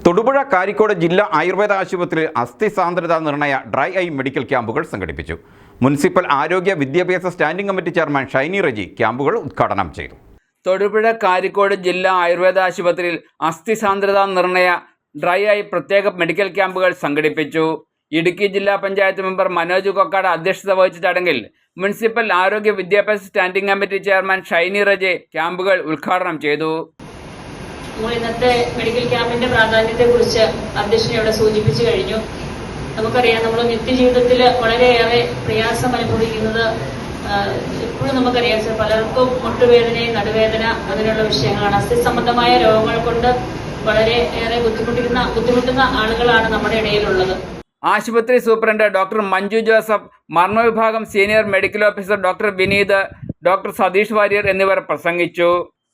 തൊടുപുഴ കാരിക്കോട് ജില്ലാ ആയുർവേദ ആശുപത്രിയിൽ അസ്ഥി സാന്ദ്രത നിർണയ ഡ്രൈ ഐ മെഡിക്കൽ ക്യാമ്പുകൾ സംഘടിപ്പിച്ചു. മുനിസിപ്പൽ ആരോഗ്യ വിദ്യാഭ്യാസ standing committee chairman Shiny Reji ക്യാമ്പുകൾ ഉദ്ഘാടനം ചെയ്തു. തൊടുപുഴ കാരിക്കോട് ജില്ലാ ആയുർവേദ ആശുപത്രിയിൽ അസ്ഥി സാന്ദ്രത നിർണയ ഡ്രൈ ഐ പ്രത്യേക മെഡിക്കൽ ക്യാമ്പുകൾ സംഘടിപ്പിച്ചു. ഇടുക്കി ജില്ലാ പഞ്ചായത്ത് മെമ്പർ മനോജ് കൊക്കാട് അധ്യക്ഷത വഹിച്ച ചടങ്ങിൽ മുനിസിപ്പൽ ആരോഗ്യ വിദ്യാഭ്യാസ standing committee chairman Shiny Reji ക്യാമ്പുകൾ ഉദ്ഘാടനം ചെയ്തു. ഇന്നത്തെ മെഡിക്കൽ ക്യാമ്പിന്റെ പ്രാധാന്യത്തെക്കുറിച്ച് അധ്യക്ഷൻ ഇവിടെ സൂചിപ്പിച്ചു കഴിഞ്ഞു. നമുക്കറിയാം, നമ്മൾ നിത്യജീവിതത്തിൽ വളരെയേറെ പ്രയാസം അനുഭവിക്കുന്നത് എപ്പോഴും നമുക്കറിയാം സർ, പലർക്കും മുട്ടുവേദനയും നടുവേദന അങ്ങനെയുള്ള വിഷയങ്ങളാണ്. അസ്ഥി സംബന്ധമായ രോഗങ്ങൾ കൊണ്ട് വളരെയേറെ ബുദ്ധിമുട്ടുന്ന ആളുകളാണ് നമ്മുടെ ഇടയിലുള്ളത്. ആശുപത്രി സൂപ്രണ്ട് ഡോക്ടർ മഞ്ജു ജോസഫ്, മർമ്മവിഭാഗം senior medical officer doctor Vineeth, doctor Satheesh Warrier എന്നിവർ പ്രസംഗിച്ചു.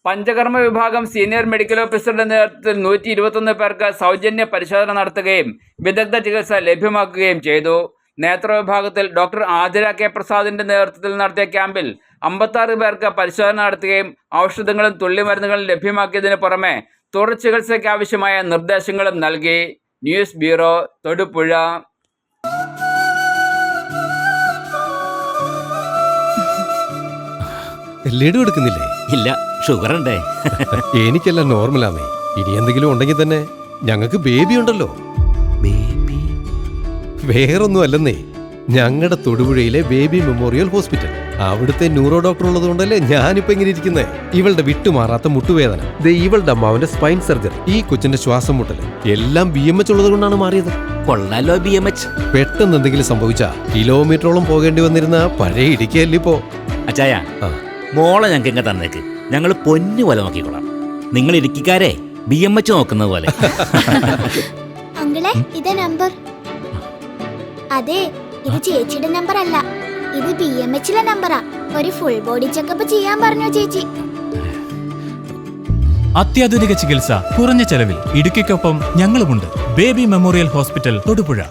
പഞ്ചകർമ്മ വിഭാഗം സീനിയർ മെഡിക്കൽ ഓഫീസറുടെ നേതൃത്വത്തിൽ 121 പേർക്ക് സൗജന്യ പരിശോധന നടത്തുകയും വിദഗ്ധ ചികിത്സ ലഭ്യമാക്കുകയും ചെയ്തു. നേത്രവിഭാഗത്തിൽ ഡോക്ടർ ആതിര കെ പ്രസാദിന്റെ നേതൃത്വത്തിൽ നടത്തിയ ക്യാമ്പിൽ 56 പേർക്ക് പരിശോധന നടത്തുകയും ഔഷധങ്ങളും തുള്ളിമരുന്നുകളും ലഭ്യമാക്കിയതിനു പുറമെ തുടർ ചികിത്സയ്ക്ക് ആവശ്യമായ നിർദ്ദേശങ്ങളും നൽകി. News bureau, Thodupuzha. ലഡു എടുക്കുന്നില്ലേ? ഇല്ല, ഷുഗർ ഉണ്ടേ. എനിക്കെല്ലാം നോർമലാന്നേ. ഇനി എന്തെങ്കിലും ഉണ്ടെങ്കിൽ തന്നെ ഞങ്ങൾക്ക് ബേബി ഉണ്ടല്ലോ. ബേബി? വേറൊന്നും അല്ലെന്നേ, ഞങ്ങളുടെ തൊടുപുഴയിലെ ബേബി മെമ്മോറിയൽ ഹോസ്പിറ്റൽ. അവിടുത്തെ ന്യൂറോ ഡോക്ടർ ഉള്ളത് കൊണ്ടല്ലേ ഞാനിപ്പോ ഇങ്ങനെ ഇരിക്കുന്നേ. ഇവളുടെ വിട്ടുമാറാത്ത മുട്ടുവേദന, ഇവളുടെ അമ്മാവന്റെ സ്പൈൻ സർജറി, ഈ കൊച്ചിന്റെ ശ്വാസം മുട്ടല് എല്ലാം BMH ഉള്ളത് കൊണ്ടാണ് മാറിയത്. കൊള്ളാലോ BMH. പെട്ടെന്ന് എന്തെങ്കിലും സംഭവിച്ചാ കിലോമീറ്ററോളം പോകേണ്ടി വന്നിരുന്ന പഴയ ഇടുക്കിയല്ലേ ഇപ്പോ. അച്ചായ, മോളെ ഞങ്ങൾക്ക് എങ്ങനെ തന്നേക്ക്, ഞങ്ങൾ പൊന്നു പോലെ നോക്കിക്കോളാം. നിങ്ങൾ ഇടുക്കിക്കാരെ BMH നോക്കുന്നത് പോലെ. അങ്കിളെ, ഇത് നമ്പർ. അതെ, ഇത് ചേച്ചിയുടെ നമ്പർ അല്ല, ഇത് BMHലെ നമ്പറാ. ഒരു ഫുൾ ബോഡി ചെക്കപ്പ് ചെയ്യാൻ പറഞ്ഞു ചേച്ചി. അത്യാധുനിക ചികിത്സ കുറഞ്ഞ ചെലവിൽ ഇടുക്കിക്കൊപ്പം ഞങ്ങളുമുണ്ട്. Baby memorial hospital, Thodupuzha.